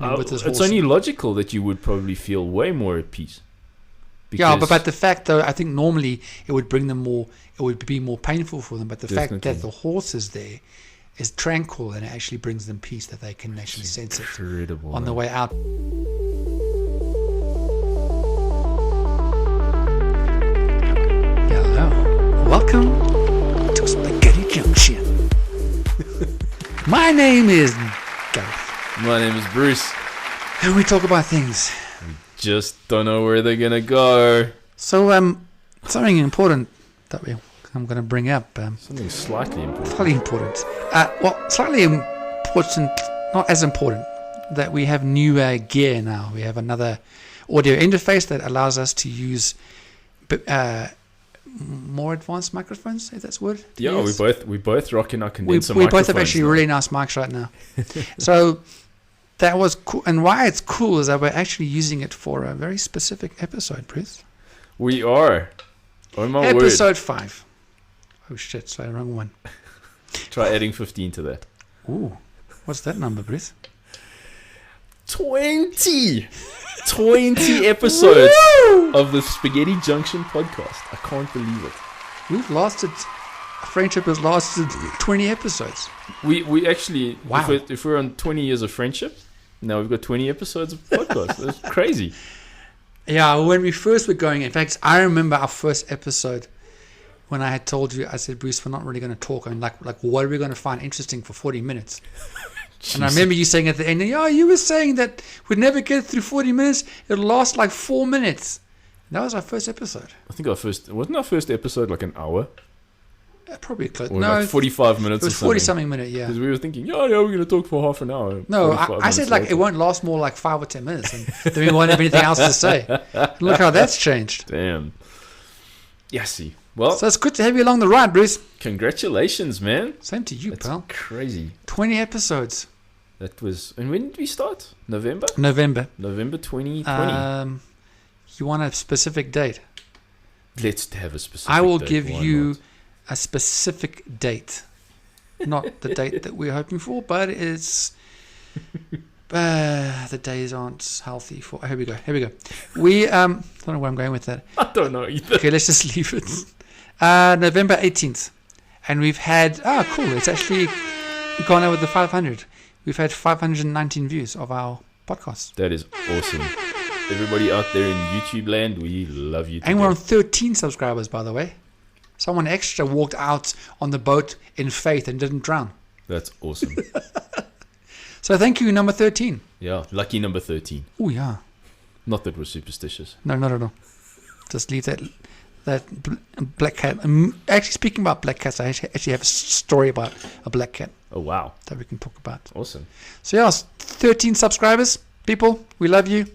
with this it's horse. only logical that you would probably feel way more at peace. Yeah, but the fact though, I think normally it would bring them more. It would be more painful for them. But the fact that the horse is there is tranquil, and it actually brings them peace that they can actually sense it on the way out. Hello, welcome to Spaghetti Junction. My name is Gareth. My name is Bruce. And we talk about things. Just don't know where they're gonna go. So, something important that I'm going to bring up. Something slightly important. Slightly important. Slightly important, not as important, that we have new gear now. We have another audio interface that allows us to use more advanced microphones, if that's the word. Yeah, yes. we both rocking our condenser we both microphones have actually now. really nice mics right now. So that was cool. And why it's cool is that we're actually using it for a very specific episode, Bruce. We are. Oh my word. Episode 5. Oh shit, sorry, wrong one. Try adding 15 to that. Ooh, what's that number, Bruce? 20 episodes of the Spaghetti Junction podcast. I can't believe it. Friendship has lasted 20 episodes. We actually, wow. if we're on 20 years of friendship, now we've got 20 episodes of podcast. That's crazy. Yeah, when we first were going, in fact, I remember our first episode when I had told you, I said, Bruce, we're not really going to talk. I'm like, what are we going to find interesting for 40 minutes? And I remember you saying at the end, you were saying that we'd never get through 40 minutes. It'll last like 4 minutes. That was our first episode. I think wasn't our first episode like an hour? Probably close. Or like 45 minutes. It was 40-something minute, yeah. Because we were thinking, we're going to talk for half an hour. No, I said like it won't last more like 5 or 10 minutes, and then we won't have anything else to say. Look how that's changed. Damn. Yeah, see. Well, so it's good to have you along the ride, Bruce. Congratulations, man. Same to you, That's pal. Crazy. 20 episodes. That was. And when did we start? November 2020. You want a specific date? Let's have a specific I will date. give Why you not? a specific date. Not the date that we're hoping for, but it's the days aren't healthy for. Here we go. We I don't know where I'm going with that. I don't know either. Okay, let's just leave it. November 18th, and we've had cool. It's actually gone over the 500. We've had 519 views of our podcast. That is awesome. Everybody out there in YouTube land, we love you. And we're on 13 subscribers, by the way. Someone extra walked out on the boat in faith and didn't drown. That's awesome. So thank you, number 13. Yeah, lucky number 13. Oh, yeah. Not that we're superstitious. No, not at all. Just leave that black cat. Actually, speaking about black cats, I actually have a story about a black cat. Oh, wow. That we can talk about. Awesome. So, yeah, 13 subscribers. People, we love you.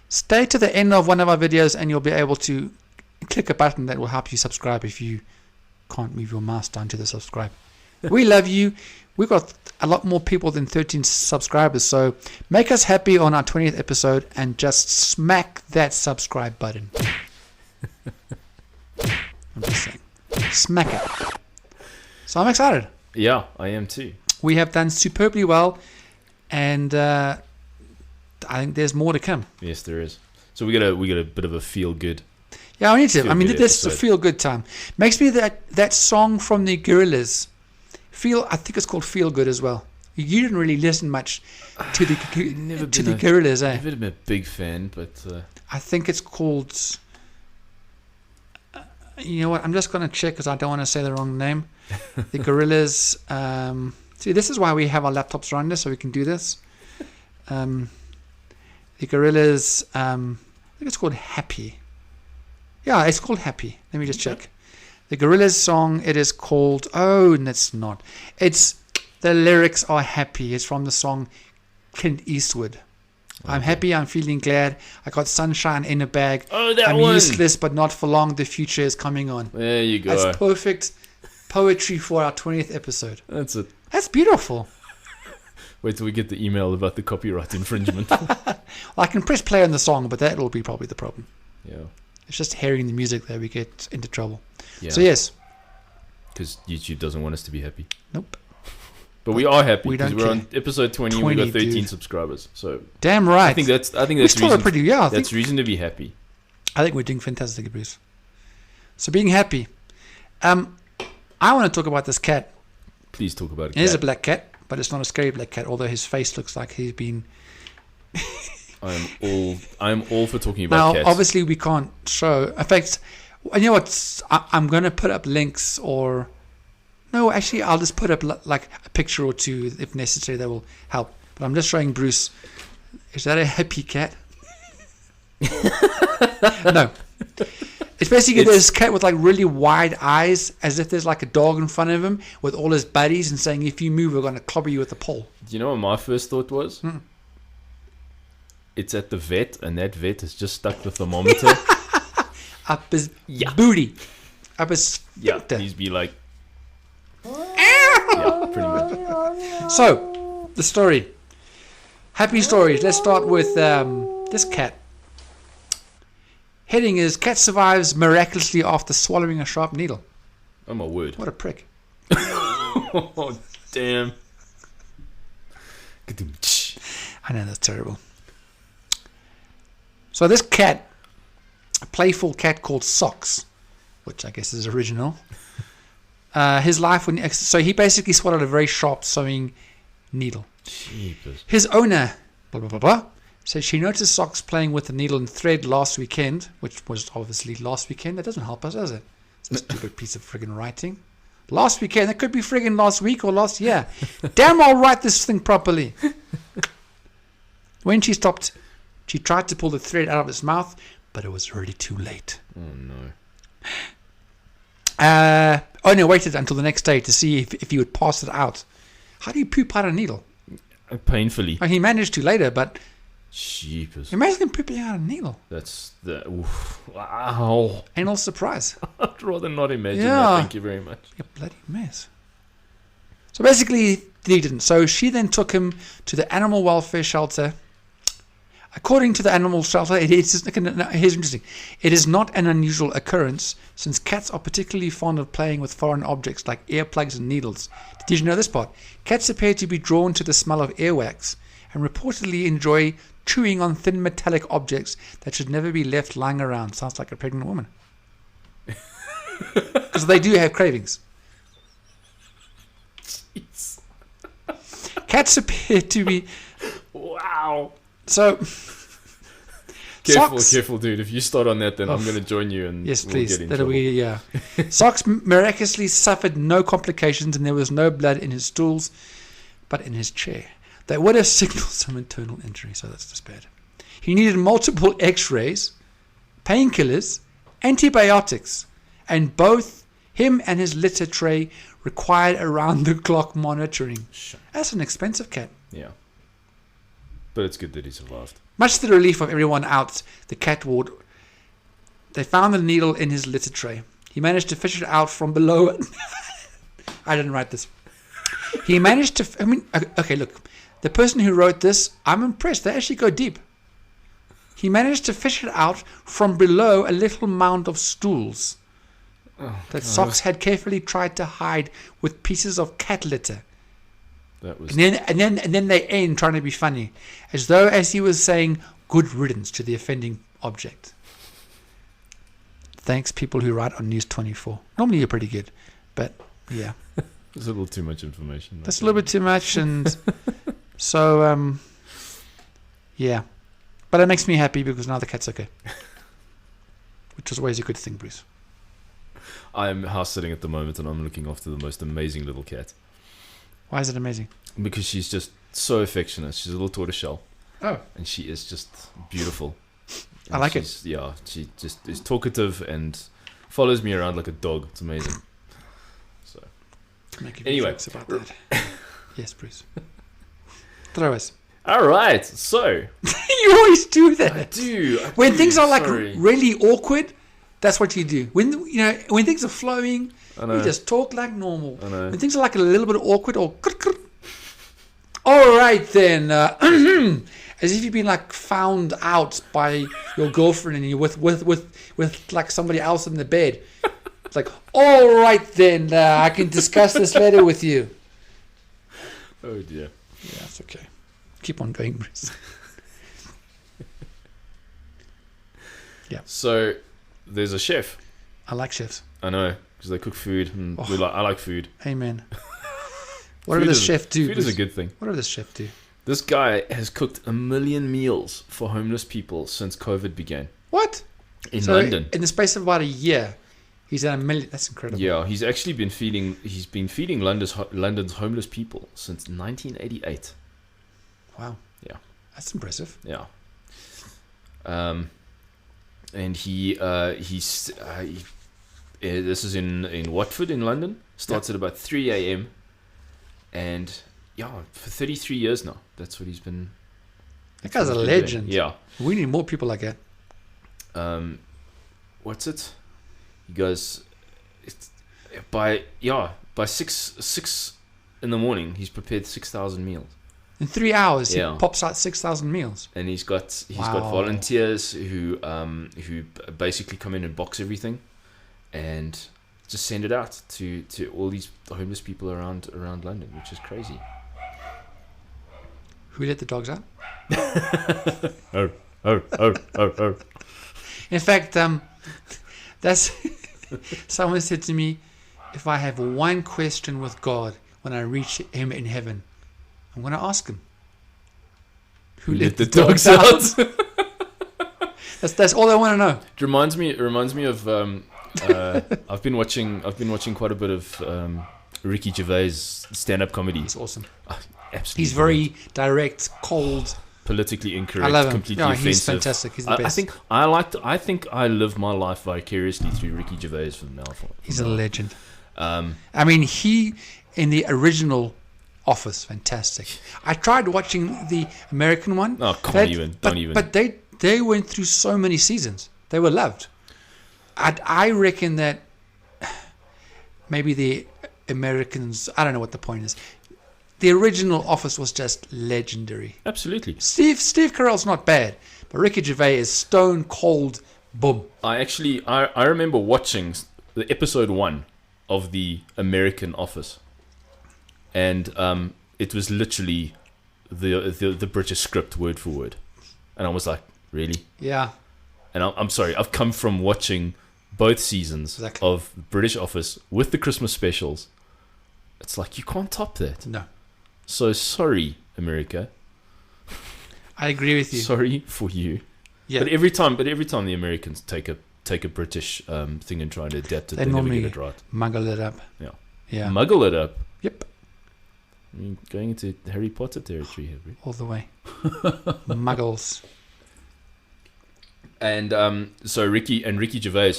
Stay to the end of one of our videos and you'll be able to click a button that will help you subscribe if you can't move your mouse down to the subscribe. We love you. We've got a lot more people than 13 subscribers, so make us happy on our 20th episode and just smack that subscribe button. I'm just saying. Smack it. So I'm excited. Yeah, I am too. We have done superbly well, and I think there's more to come. Yes, there is. So we got a bit of a feel good. Yeah, we need to. I mean, Feel-good this is a episode. feel-good time. Makes me that song from the Gorillaz. I think it's called Feel Good as well. You didn't really listen much to the Gorillaz, eh? I've never been a big fan, but I think it's called. You know what? I'm just going to check because I don't want to say the wrong name. The Gorillaz. See, this is why we have our laptops around us so we can do this. The Gorillaz. I think it's called Happy. Yeah, it's called Happy. Let me just check. The Gorillaz song, it is called... Oh, and it's not. The lyrics are happy. It's from the song Clint Eastwood. Okay. I'm happy, I'm feeling glad. I got sunshine in a bag. Oh, that I'm one. useless, but not for long. The future is coming on. There you go. That's perfect poetry for our 20th episode. That's it. That's beautiful. Wait till we get the email about the copyright infringement. Well, I can press play on the song, but that will be probably the problem. Yeah. It's just hearing the music that we get into trouble. Yeah. So, yes. Because YouTube doesn't want us to be happy. Nope. But we are happy We because don't we're on episode 20 and we 20, got 13 dude. subscribers. So Damn right. I think that's we still are reason, pretty. Yeah, that's reason to be happy. I think we're doing fantastic, Bruce. So being happy. I want to talk about this cat. Please talk about it. It is a black cat, but it's not a scary black cat. Although his face looks like he's been. I'm all for talking about Now, cats. obviously, we can't show. In fact, you know what? I'm going to put up links or. No, actually, I'll just put up like a picture or two if necessary. That will help. But I'm just showing Bruce. Is that a happy cat? No. It's basically this cat with like really wide eyes, as if there's like a dog in front of him with all his buddies and saying, if you move, we're going to clobber you with a pole. Do you know what my first thought was? It's at the vet, and that vet has just stuck the thermometer. Up his booty. Up his sphincter. He's be like, yeah, pretty much. So, the story. Happy stories. Let's start with this cat. Heading is cat survives miraculously after swallowing a sharp needle. Oh my word! What a prick. Oh damn! I know, that's terrible. So this cat, a playful cat called Socks, which I guess is original. His life so he basically swallowed a very sharp sewing needle. Jeepers. His owner, blah blah blah blah, said she noticed Socks playing with the needle and thread last weekend, which was obviously last weekend. That doesn't help us, does it? It's a stupid piece of friggin' writing. Last weekend, that could be friggin' last week or last year. Damn, I'll write this thing properly. When she stopped, she tried to pull the thread out of his mouth, but it was already too late. Oh no. Owner waited until the next day to see if he would pass it out. How do you poop out a needle? Painfully. He managed to later, but Jeepers. imagine him pooping out a needle. That's the. Oof. Wow. Anal surprise. I'd rather not imagine Yeah. that. Thank you very much. You bloody mess. So basically, he didn't. So she then took him to the animal welfare shelter. According to the animal shelter, here's interesting. It is not an unusual occurrence since cats are particularly fond of playing with foreign objects like earplugs and needles. Did you know this part? Cats appear to be drawn to the smell of earwax and reportedly enjoy chewing on thin metallic objects that should never be left lying around. Sounds like a pregnant woman. Because they do have cravings. Jeez. Cats appear to be... Wow. So... Careful, dude. If you start on that, then I'm going to join you and Yes, we'll please. get in That'll trouble. be, yeah. Socks miraculously suffered no complications and there was no blood in his stools, but in his chair. That would have signaled some internal injury, so that's just bad. He needed multiple x-rays, painkillers, antibiotics, and both him and his litter tray required around-the-clock monitoring. That's an expensive cat. Yeah. But it's good that he survived. Much to the relief of everyone out the cat ward, they found the needle in his litter tray. He managed to fish it out from below. I didn't write this. He managed to... okay, look. The person who wrote this, I'm impressed. They actually go deep. He managed to fish it out from below a little mound of stools that Socks had carefully tried to hide with pieces of cat litter. That was... And then they end trying to be funny, as though as he was saying, good riddance to the offending object. Thanks, people who write on News 24. Normally you're pretty good, but yeah. There's a little too much information. That's a little bit too much, and so, yeah. But it makes me happy because now the cat's okay. Which is always a good thing, Bruce. I'm house sitting at the moment and I'm looking after the most amazing little cat. Why is it amazing? Because she's just so affectionate. She's a little tortoiseshell. Oh. And she is just beautiful. I like it. Yeah, she just is talkative and follows me around like a dog. It's amazing. So, anyway. About that. Yes, Bruce. Throw us. All right. So, You always do that. I do. When things are like sorry. really awkward, that's what you do. When when things are flowing, I know. you just talk like normal. I know. When things are like a little bit awkward or all right then, as if you've been like found out by your girlfriend and you're with like somebody else in the bed. It's like, all right then, I can discuss this later with you. Oh dear. Yeah, it's okay. Keep on going, Bruce. So there's a chef. I like chefs. I know, because they cook food, and Oh. I like food. Amen. What did this chef do? Food is a Bruce? good thing. What did this chef do? This guy has cooked 1 million meals for homeless people since COVID began What? in So London. in the space of about a year, he's at 1 million. That's incredible. Yeah, he's actually been feeding. He's been feeding London's homeless people since 1988. Wow. Yeah. That's impressive. Yeah. And this is in Watford in London. Starts at about 3 a.m. And yeah, for 33 years now. That's what he's been. That guy's a what he's been doing. legend. Yeah. We need more people like that. What's it? He goes, by 6 in the morning, he's prepared 6,000 meals. In 3 hours, Yeah. he pops out 6,000 meals. And he's got Wow. volunteers who basically come in and box everything, and just send it out to all these homeless people around London, which is crazy. Who let the dogs out? Oh. In fact, that's someone said to me, if I have one question with God when I reach Him in heaven, I'm going to ask Him, who let the dogs out? That's all I want to know. It reminds me of I've been watching quite a bit of Ricky Gervais stand-up comedy. It's awesome. Absolutely, He's very direct, cold. politically incorrect, I love him. completely Yeah, offensive. he's fantastic. He's the best. I think I live my life vicariously through Ricky Gervais from now on. He's a legend. Um, I mean, he in the original Office, fantastic. I tried watching the American one. oh, don't even. But they went through so many seasons. They were loved. I reckon that maybe the Americans, I don't know what the point is. The original Office was just legendary. Absolutely. Steve Carell's not bad, but Ricky Gervais is stone cold. Boom. I remember watching the episode 1 of the American Office, and it was literally the British script word for word, and I was like, really? Yeah. And I'm sorry, I've come from watching both seasons Exactly. of British Office with the Christmas specials. It's like, you can't top that. No. So sorry, America. I agree with you. Sorry for you. Yeah. But every time the Americans take a British thing and try to adapt it, They they never normally get it right. Muggle it up. Yeah. Yeah. Muggle it up. Yep. I mean, going into Harry Potter territory here, bro. All the way. Muggles. And so Ricky Gervais,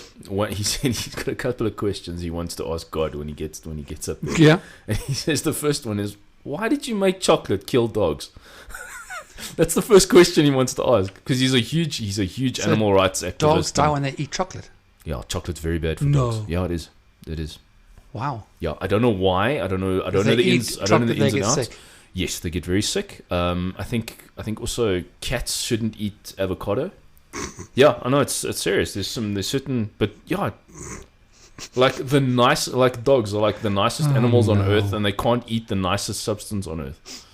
he said he's got a couple of questions he wants to ask God when he gets up there. Yeah. And he says the first one is, why did you make chocolate kill dogs? That's the first question he wants to ask, because he's a huge So animal rights activist. Dogs die when they eat chocolate. Yeah, chocolate's very bad for No. dogs. Yeah, it is. Wow. Yeah, I don't know why. I don't know the ins and outs. Sick. Yes, they get very sick. I think also cats shouldn't eat avocado. Yeah, I know it's serious. There's certain, but yeah, like dogs are like the nicest animals on earth, and they can't eat the nicest substance on earth.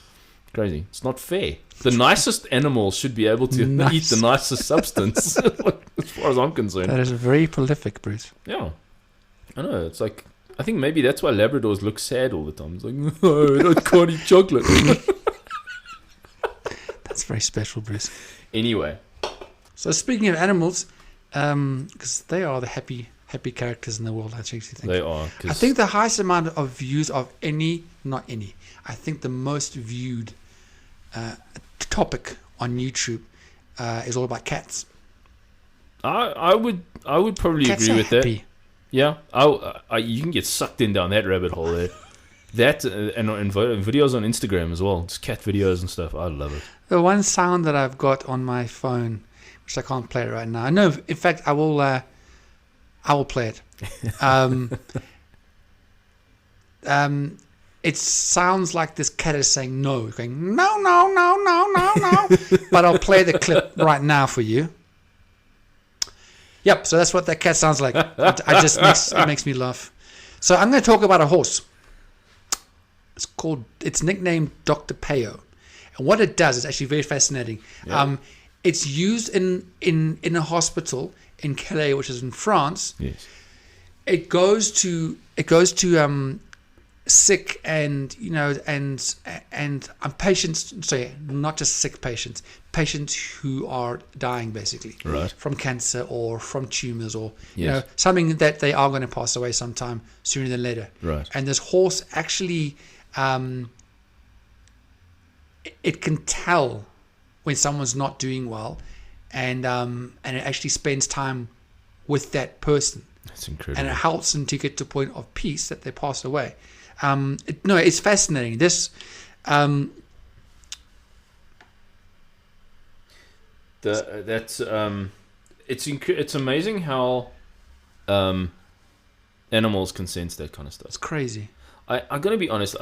Crazy. It's not fair. The nicest animals should be able to eat the nicest substance, as far as I'm concerned. That is very prolific, Bruce. Yeah, I know. It's like, I think maybe that's why Labradors look sad all the time. It's like, no, I can't eat chocolate. That's very special, Bruce. Anyway. So speaking of animals, because they are the happy characters in the world, I actually think. They are. I think the highest amount of views of I think the most viewed topic on YouTube is all about cats. I would probably Cats agree are with that. happy. Yeah, you can get sucked in down that rabbit hole there. That and videos on Instagram as well, just cat videos and stuff. I love it. The one sound that I've got on my phone, which I can't play right now. No, in fact, I will play it. It sounds like this cat is saying no, going no, no, no, no, no, no. But I'll play the clip right now for you. Yep, so that's what that cat sounds like. It makes me laugh. So I'm going to talk about a horse. It's nicknamed Dr. Peo. And what it does is actually very fascinating. Yeah. It's used in a hospital in Calais, which is in France. Yes. It goes to sick and patients. Sorry, not just sick patients. Patients who are dying basically Right. from cancer or from tumors or Yes. something that they are going to pass away sometime sooner than later. Right. And this horse actually it can tell when someone's not doing well, and it actually spends time with that person, That's incredible. and it helps them to get to a point of peace that they pass away. It's fascinating. This it's amazing how animals can sense that kind of stuff. it's crazy. I'm gonna be honest.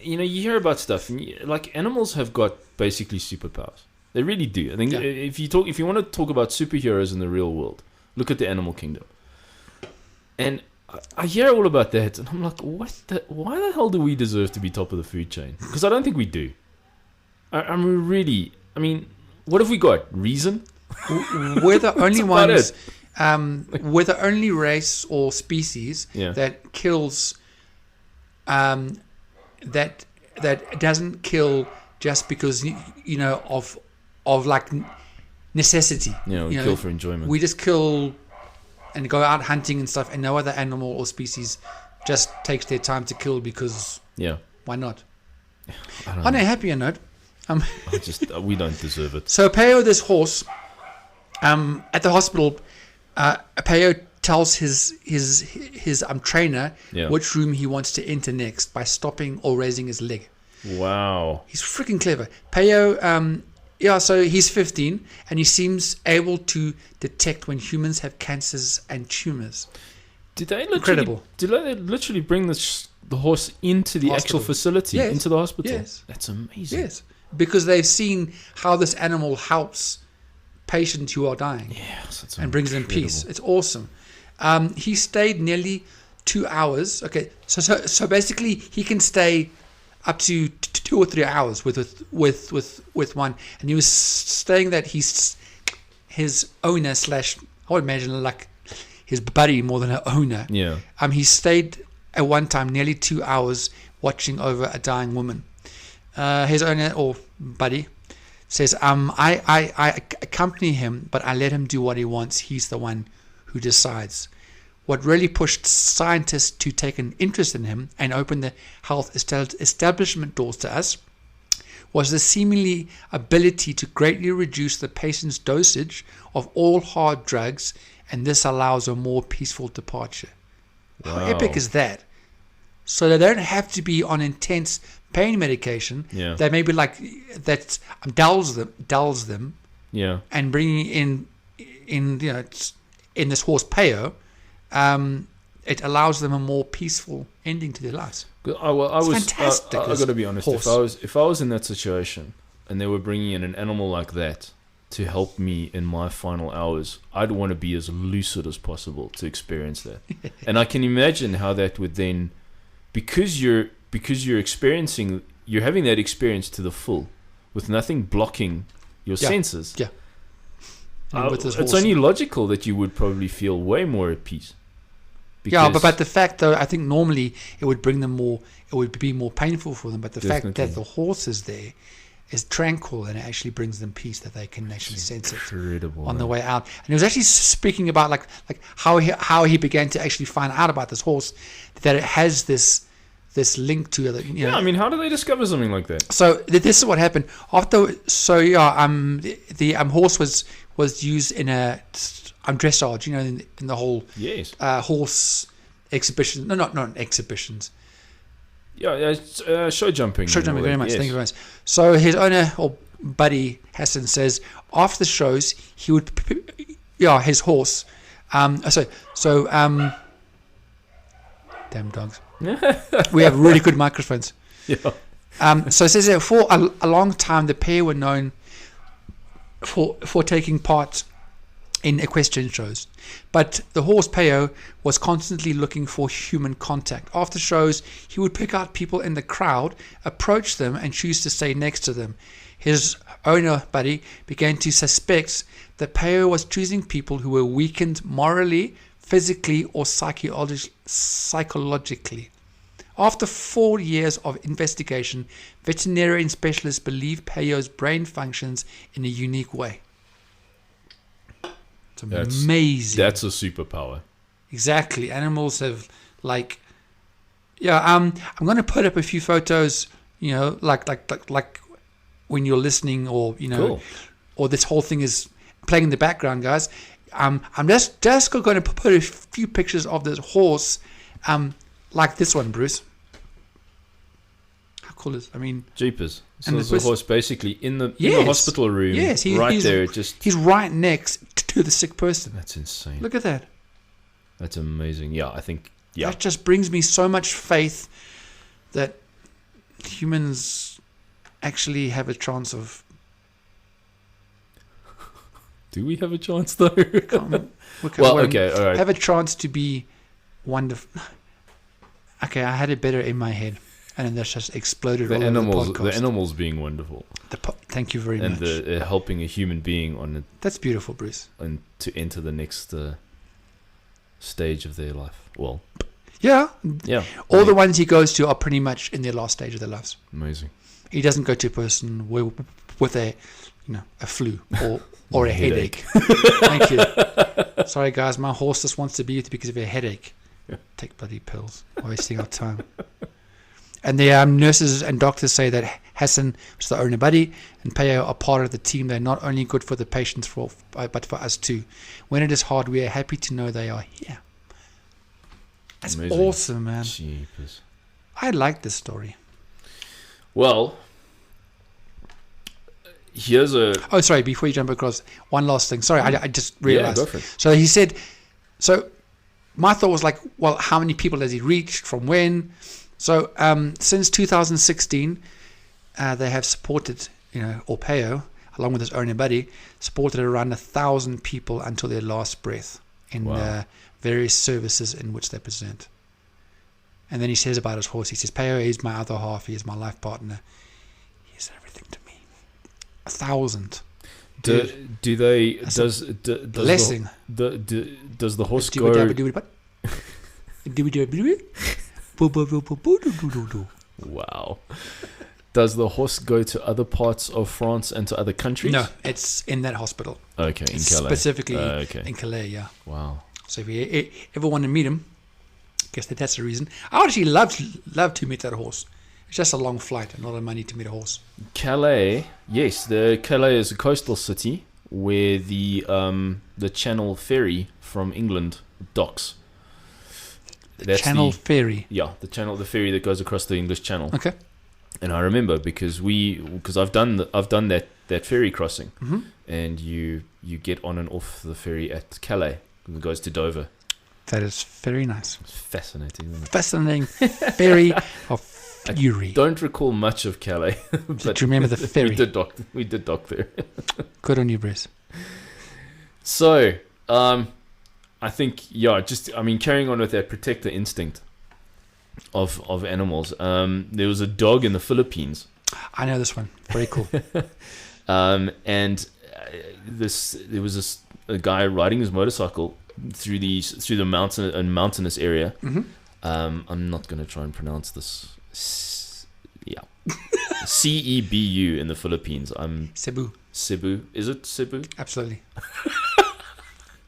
You hear about stuff, and like animals have got basically superpowers. They really do. I think Yeah. if you want to talk about superheroes in the real world, look at the animal kingdom. And I hear all about that, and I'm like, why the hell do we deserve to be top of the food chain? Because I don't think we do. I mean, what have we got? Reason? We're the only about ones. We're the only race or species Yeah. that kills. That doesn't kill just because of like necessity. We kill for enjoyment. We just kill and go out hunting and stuff, and no other animal or species just takes their time to kill because Yeah. why not? I don't On know. a happier note, We don't deserve it. so Peo, this horse, at the hospital, Peo tells his trainer Yeah. which room he wants to enter next by stopping or raising his leg. Wow. He's freaking clever. Peo, so he's 15 and he seems able to detect when humans have cancers and tumors. Did they Incredible. literally bring the horse into the actual Hospital. facility, Yes. into the hospital? Yes. That's amazing. Yes, because they've seen how this animal helps patients who are dying Yes, that's and brings them incredible. peace. It's awesome. He stayed nearly 2 hours. Okay, so basically he can stay up to 2 or 3 hours with one, and he was staying that his owner / I would imagine like his buddy more than an owner. Yeah. He stayed at one time nearly 2 hours watching over a dying woman. His owner or buddy says, I accompany him, but I let him do what he wants. He's the one who decides. What really pushed scientists to take an interest in him and open the health establishment doors to us was the seemingly ability to greatly reduce the patient's dosage of all hard drugs, and this allows a more peaceful departure. How Wow. epic is that? So they don't have to be on intense pain medication. Yeah. They maybe like that dulls them, Yeah. and bringing in this horse Peo, it allows them a more peaceful ending to their lives. I was fantastic, I this got to be honest. horse. If I was in that situation and they were bringing in an animal like that to help me in my final hours, I'd want to be as lucid as possible to experience that. And I can imagine how that would then, because you're having that experience to the full, with nothing blocking your Yeah. senses. Yeah. And with this It's horse. only logical that you would probably feel way more at peace. Yeah, Because- but the fact though, I think normally it would bring them more. It would be more painful for them. But the fact Definitely. that the horse is there is tranquil, and it actually brings them peace that they can actually sense it incredible on the man. way out. And he was actually speaking about like how he began to actually find out about this horse, that it has this link to it. Yeah, I mean, how do they discover something like that? So this is what happened after. So yeah, the horse was used in a dressage. In the whole Yes. horse exhibition. No, not exhibitions. Yeah, it's, show jumping. Show in a jumping, way, very much. yes. Thank you very much. So his owner or buddy Hassan says after the shows he would, his horse. Damn dogs. We have really good microphones. Yeah. So it says that for a long time the pair were known for taking part in equestrian shows. But the horse Peo was constantly looking for human contact. After shows, he would pick out people in the crowd, approach them, and choose to stay next to them. His owner, Buddy, began to suspect that Peo was choosing people who were weakened morally, physically, or psychologically. After 4 years of investigation, veterinarian specialists believe Peyo's brain functions in a unique way. It's amazing. That's a superpower. Exactly. Animals have I'm going to put up a few photos, like when you're listening, or Cool. or this whole thing is playing in the background, guys. I'm just going to put a few pictures of this horse, like this one, Bruce. How cool is it? I mean, Jeepers. So And there's the a horse basically in the Yes. hospital room. Yes, he's there. he's right next to the sick person. That's insane. Look at that. That's amazing. Yeah, I think. Yeah. That just brings me so much faith that humans actually have a chance of. Do we have a chance though? Well, okay, all right. Have a chance to be wonderful. Okay, I had it better in my head, and then that's just exploded all over the podcast. The animals being wonderful, Thank you very and much. the helping a human being on That's beautiful, Bruce. and to enter the next stage of their life. Well, Yeah, yeah. all the ones he goes to are pretty much in their last stage of their lives. Amazing. He doesn't go to a person with a flu or a headache. Thank you. Sorry, guys, my horse just wants to be with you because of a headache. Take bloody pills. Wasting our time. And the nurses and doctors say that Hassan, which is the owner Buddy, and Peo are part of the team. They're not only good for the patients, but for us too. When it is hard, we are happy to know they are here. That's Amazing. awesome, man. Jeepers. I like this story. Well, here's a. Oh, sorry, before you jump across, one last thing. Sorry, I just realized. Yeah, go for it. So he said, so my thought was like, well, how many people has he reached, from when? So since 2016, they have supported, or Peo, along with his owner Buddy, supported around 1,000 people until their last breath in various services in which they present. And then he says about his horse, he says, Peo is my other half, he is my life partner. He is everything to me. 1,000. Do they? Does Blessing. does the horse go? Wow. Does the horse go to other parts of France and to other countries? No, it's in that hospital. Okay, in Calais. Specifically Okay. in Calais, yeah. Wow. So if you ever want to meet him, I guess that's the reason. I would actually love to meet that horse. It's just a long flight and a lot of money to meet a horse. Calais, yes, the Calais is a coastal city where the Channel ferry from England docks. That's Channel ferry. Yeah, the ferry that goes across the English Channel. Okay. And I remember because I've done that ferry crossing, Mm-hmm. and you get on and off the ferry at Calais. It goes to Dover. That is very nice. It's fascinating. Isn't it? Fascinating ferry of fury. Don't recall much of Calais, but Do you remember the ferry? we did dock there. Good on you, Bruce. So, I think carrying on with that protector instinct of animals. There was a dog in the Philippines. I know this one. Very cool. And there was a guy riding his motorcycle through the mountainous area. Mm-hmm. I'm not going to try and pronounce this. Cebu in the Philippines. Cebu. Cebu. Is it Cebu? Absolutely.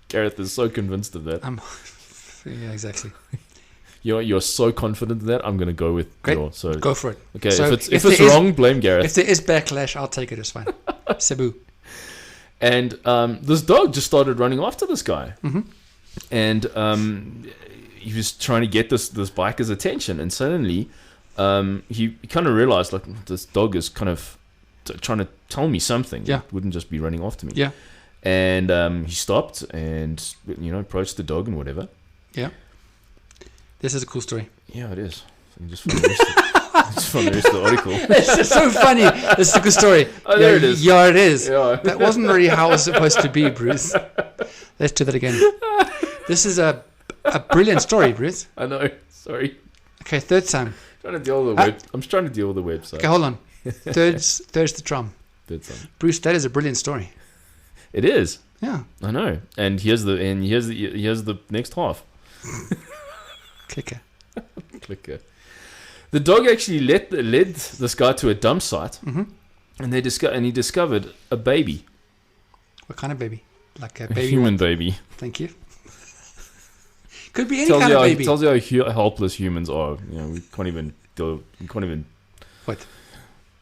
Gareth is so convinced of that. Yeah, exactly. You're so confident in that. I'm going to go with Great. Go for it. Okay, So if it's wrong, blame Gareth. If there is backlash, I'll take it. It's fine. Cebu. And this dog just started running after this guy. Mm-hmm. And he was trying to get this biker's attention. And suddenly he kind of realized, like, this dog is kind of trying to tell me something. Yeah. It wouldn't just be running after me. Yeah. And he stopped and, approached the dog and whatever. Yeah. This is a cool story. Yeah, it is. So just from the rest of the article. It's just so funny. This is a good story. Oh, there it is. Yeah, it is. Yeah. That wasn't really how it was supposed to be, Bruce. Let's do that again. This is a brilliant story, Bruce. I know. Sorry. Okay, third time. Trying to deal with the I'm trying to deal with the website. Okay, hold on. Third's the drum. Third time. Bruce, that is a brilliant story. It is. Yeah. I know. And here's the next half. Clicker. Clicker. The dog actually led this guy to a dump site, Mm-hmm. and he discovered a baby, What kind of baby? Like a a baby. human baby. Thank you. Could be any kind of baby. Tells you how helpless humans are. You know, we can't even What?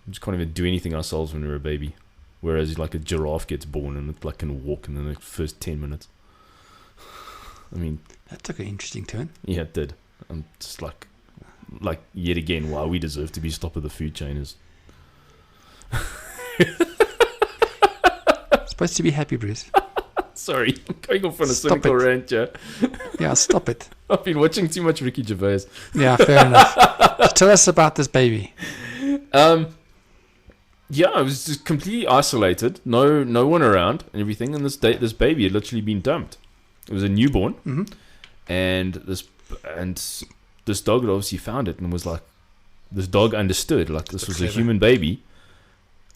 we just can't even do anything ourselves when we're a baby. Whereas like a giraffe gets born and it like can walk in the first 10 minutes. I mean, That took an interesting turn. yeah, it did. I'm just like yet again, why we deserve to be top of the food chain is. Supposed to be happy, Bruce. Sorry, I'm going off on a Stop cynical it. rant, yeah. Yeah, stop it. I've been watching too much Ricky Gervais. Yeah, fair enough. Tell us about this baby. Yeah, I was just completely isolated, no one around and everything, and this baby had literally been dumped. It was a newborn, Mm-hmm. and this dog had obviously found it and was like, this dog understood like this was Clever. a human baby,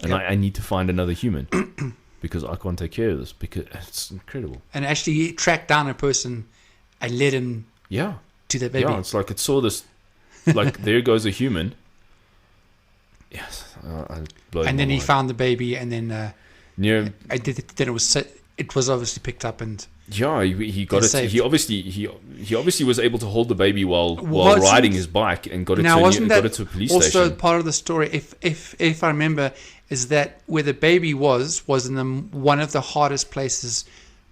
and Yep. I need to find another human because I can't take care of this because it's incredible. And actually he tracked down a person and led him Yeah, to the baby. yeah, it's like it saw this, like there goes a human. Yes, And then he found the baby, and then near. then it was obviously picked up and Yeah, he got They're it. saved. He obviously was able to hold the baby while Wasn't- riding his bike and got it Now, wasn't got that it to a police also station. part of the story. If I remember, is that where the baby was in one of the hardest places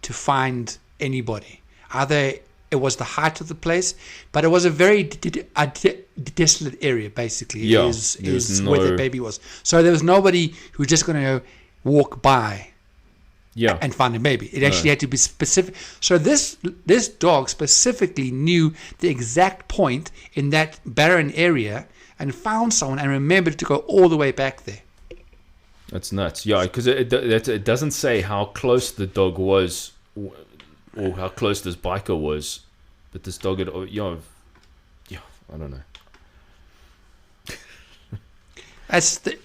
to find anybody. Either it was the height of the place, but it was a very desolate area. Basically, Yeah, is there's where the no- baby was. So there was nobody who was just going to walk by Yeah, and find a baby. It actually had to be specific. So this dog specifically knew the exact point in that barren area and found someone and remembered to go all the way back there. that's nuts. Yeah, because it doesn't say how close the dog was or how close this biker was, but this dog had yeah, I don't know. That's the.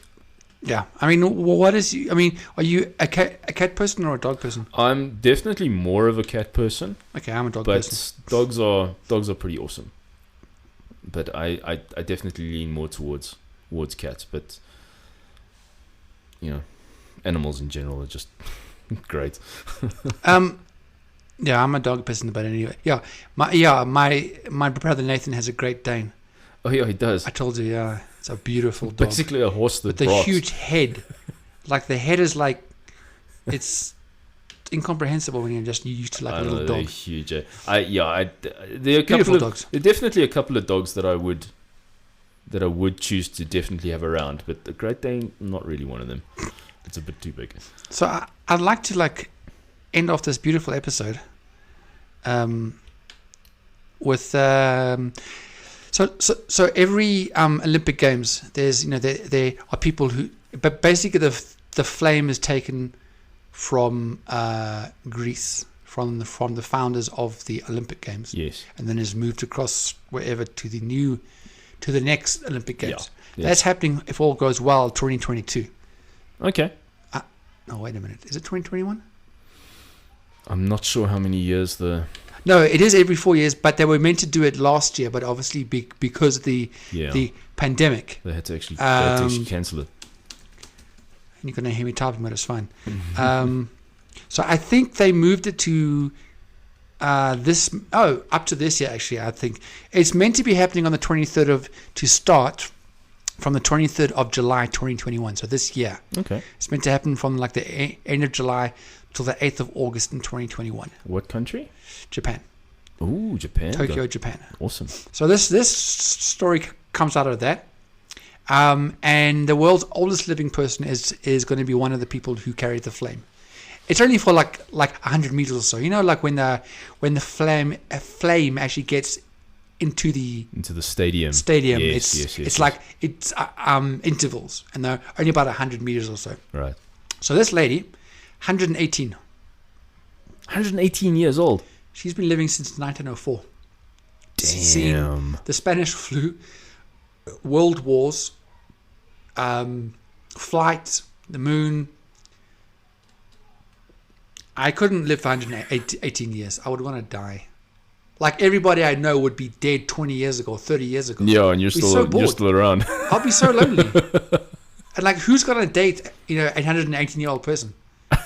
Yeah, I mean, what is? I mean, are you a cat person or a dog person? I'm definitely more of a cat person, Okay, I'm a dog but person. dogs are pretty awesome. But I definitely lean more towards cats, but you know, animals in general are just great. Yeah, I'm a dog person, but anyway, my brother Nathan has a Great Dane. Oh yeah, he does. I told you, yeah, it's a beautiful dog. Basically a horse that With the barks. huge head. Like the head is like, it's incomprehensible when you're just used to like I a know, little they're dog. huge. There are a couple Beautiful of dogs. There are definitely a couple of dogs that I would choose to definitely have around, but the Great Dane, not really one of them. It's a bit too big. So I'd like to like end off this beautiful episode with so every Olympic Games there's there are people who, but basically the flame is taken from Greece, from the founders of the Olympic Games, Yes. and then is moved across wherever to the next Olympic Games. Yeah. That's happening, if all goes well, 2022. Okay. No, wait a minute. Is it 2021? I'm not sure how many years the No, it is every 4 years, but they were meant to do it last year, but obviously because of the pandemic. they had to actually cancel it. And you're going to hear me typing, but it's fine. So I think they moved it to up to this year, actually. I think it's meant to be happening on the 23rd to start from the 23rd of July 2021. So this year. Okay. It's meant to happen from like the end of July till the 8th of August in 2021. What country? Japan. Ooh, Japan. Tokyo, Japan. Awesome. So this story comes out of that. And the world's oldest living person is going to be one of the people who carried the flame. It's only for like 100 meters or so. You know, like when the flame actually gets into the stadium. Yes, Yes. It's like it's intervals, and they're only about 100 meters or so. Right. So this lady, 118. 118 years old. She's been living since 1904. Seen Damn. the Spanish flu, world wars, flight, the moon. I couldn't live for 118 years. I would want to die. Like everybody I know would be dead 20 years ago, 30 years ago. Yeah, and you're Be so bored. you're still around. I'll be so lonely. And like, who's gonna date, a 118-year-old person? Okay,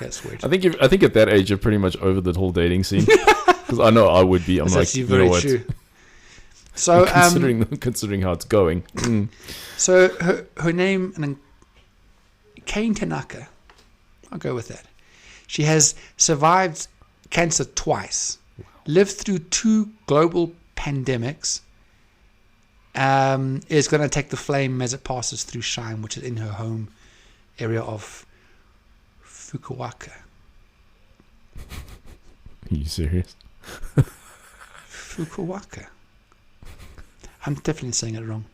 that's weird. I think at that age you're pretty much over the whole dating scene. Because I know I would be. I'm That's like, actually you very know what? true. So, Considering how it's going. so her name, and then Kane Tanaka. I'll go with that. She has survived cancer twice, lived through 2 global pandemics. Is going to take the flame as it passes through Shine, which is in her home area of Fukuoka. Are you serious? Fukuoka. I'm definitely saying it wrong,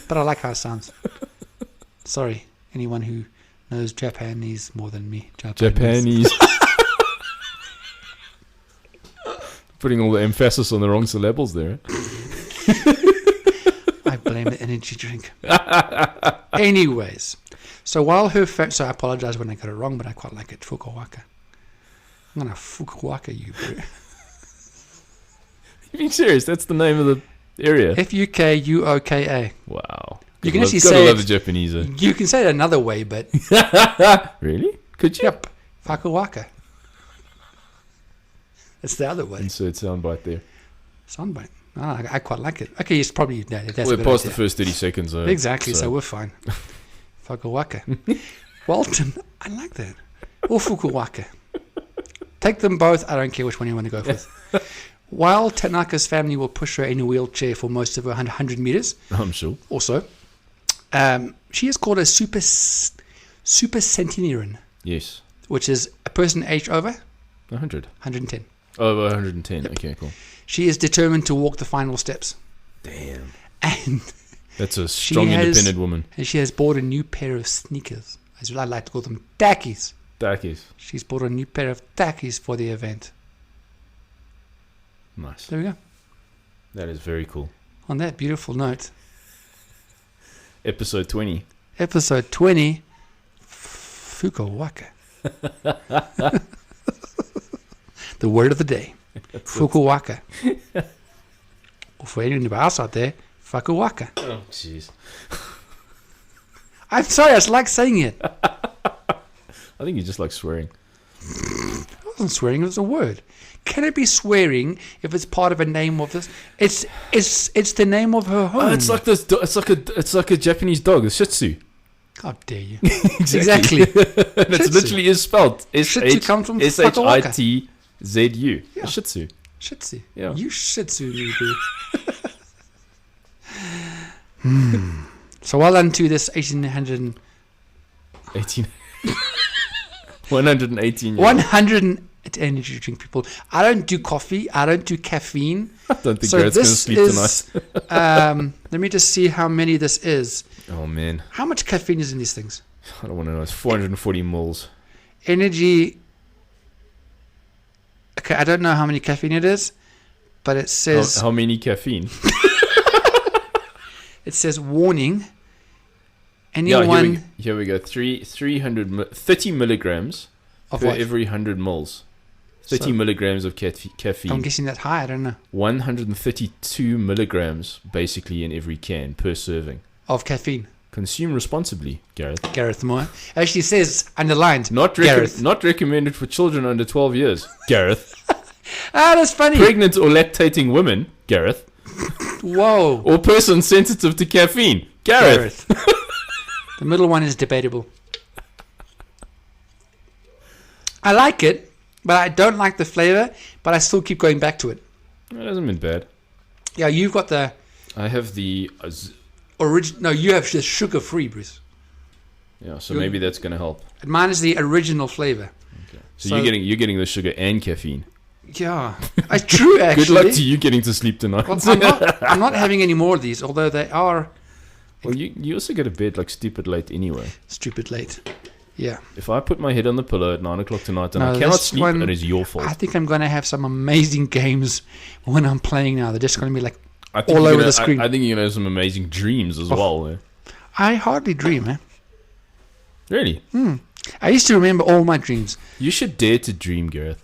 but I like how it sounds. Sorry, anyone who knows Japanese more than me. Japanese. Putting all the emphasis on the wrong syllables there. I blame the energy drink. Anyways, so while her so I apologize when I got it wrong, but I quite like it. Fukuoka. I'm gonna Fukuoka you, bro. Are you serious? That's the name of the area. Fukuoka. Wow. You can actually gotta say love it. the Japanese. You can say it another way, but Really? Could you? yep, Fukuoka. That's the other way. Insert soundbite there. Soundbite. Oh, I quite like it. Okay, it's probably that's a We're good past idea. the first 30 seconds. Exactly, so we're fine. Fukuoka. Walton, I like that. Or Fukuoka. Take them both. I don't care which one you want to go with. While Tanaka's family will push her in a wheelchair for most of her 100 meters, I'm sure. also, she is called a super centenarian, Yes. which is a person aged over 100. 110. Over 110. Okay, cool. She is determined to walk the final steps. Damn. And That's a strong, has- independent woman. she has bought a new pair of sneakers. As I like to call them, tackies. Dakis. She's bought a new pair of tackies for the event. Nice. There we go. That is very cool. On that beautiful note, Episode 20. episode 20, Fukuoka. The word of the day, Fukuoka. Or for anybody else out there, Fukuoka. Oh, jeez. I'm sorry, I just like saying it. I think you just like swearing. I wasn't swearing, it was a word. Can it be swearing if it's part of a name of this? It's the name of her home. Oh, it's like this. It's like a Japanese dog, a Shih Tzu. How dare you? Exactly. And it Shih Tzu. literally is spelled Shih Tzu comes from SHITZU. Yeah. Shih Tzu. Shih Tzu. Yeah. You Shih Tzu me, boo. So well done to this 1800 18. 118 years. 100 energy drink people. I don't do coffee. I don't do caffeine. I don't think So Garrett's going to this sleep is, tonight. let me just see how many this is. Oh, man. How much caffeine is in these things? I don't want to know. It's 440 moles. Energy. Okay, I don't know how many caffeine it is, but it says How many caffeine? it says warning. Yeah, Anyone here we go. 30 milligrams of per what? every 100 moles. 30 So- milligrams of I'm caffeine. guessing that's high. I don't know. 132 milligrams basically in every can per serving. Of caffeine. Consume responsibly, Gareth. Gareth Moore actually says underlined. Not Gareth. not recommended for children under 12 years, Gareth. Ah, that's funny. Pregnant or lactating women, Gareth. Whoa, Or person sensitive to caffeine, Gareth. The middle one is debatable. I like it, but I don't like the flavor. But I still keep going back to it. That hasn't been bad. Yeah, you've got the I have the original. No, you have the sugar-free, Bruce. yeah, so maybe that's going to help. And mine is the original flavor. So, So- you're getting the sugar and caffeine. Yeah, it's true. Actually, Good luck to you getting to sleep tonight. Well, I'm not having any more of these, although they are Well, you also go to bed like stupid late anyway. stupid late. Yeah. If I put my head on the pillow at 9 o'clock tonight and No, I cannot this sleep, one- it is your fault. I think I'm going to have some amazing games when I'm playing now. They're just going to be like, I think all you're over gonna- the screen. I think you're going to have some amazing dreams as Oh. well. Eh? I hardly dream, man. Really? I used to remember all my dreams. You should dare to dream, Gareth.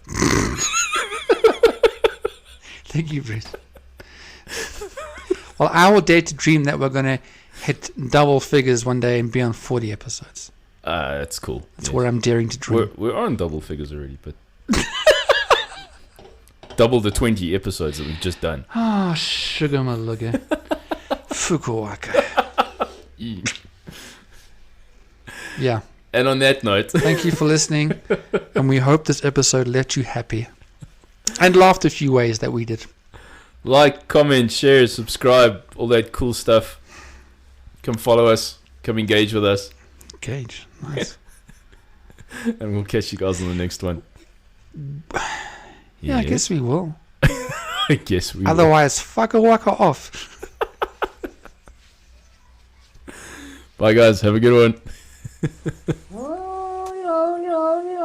Thank you, Bruce. Well, I will dare to dream that we're going to hit double figures one day and be on 40 episodes. That's cool. That's Yes. where I'm daring to dream. We're on double figures already, but double the 20 episodes that we've just done. Ah, sugar malugga. Fukuoka. Yeah. And on that note, Thank you for listening. And we hope this episode left you happy. And laughed a few ways that we did. like, comment, share, subscribe, all that cool stuff. Come follow us. Come engage with us. Gage. Nice. And we'll catch you guys on the next one. Yeah, I guess we will. I guess we will. Otherwise, fuck a waka off. Bye, guys. Have a good one. Oh, no, no, no.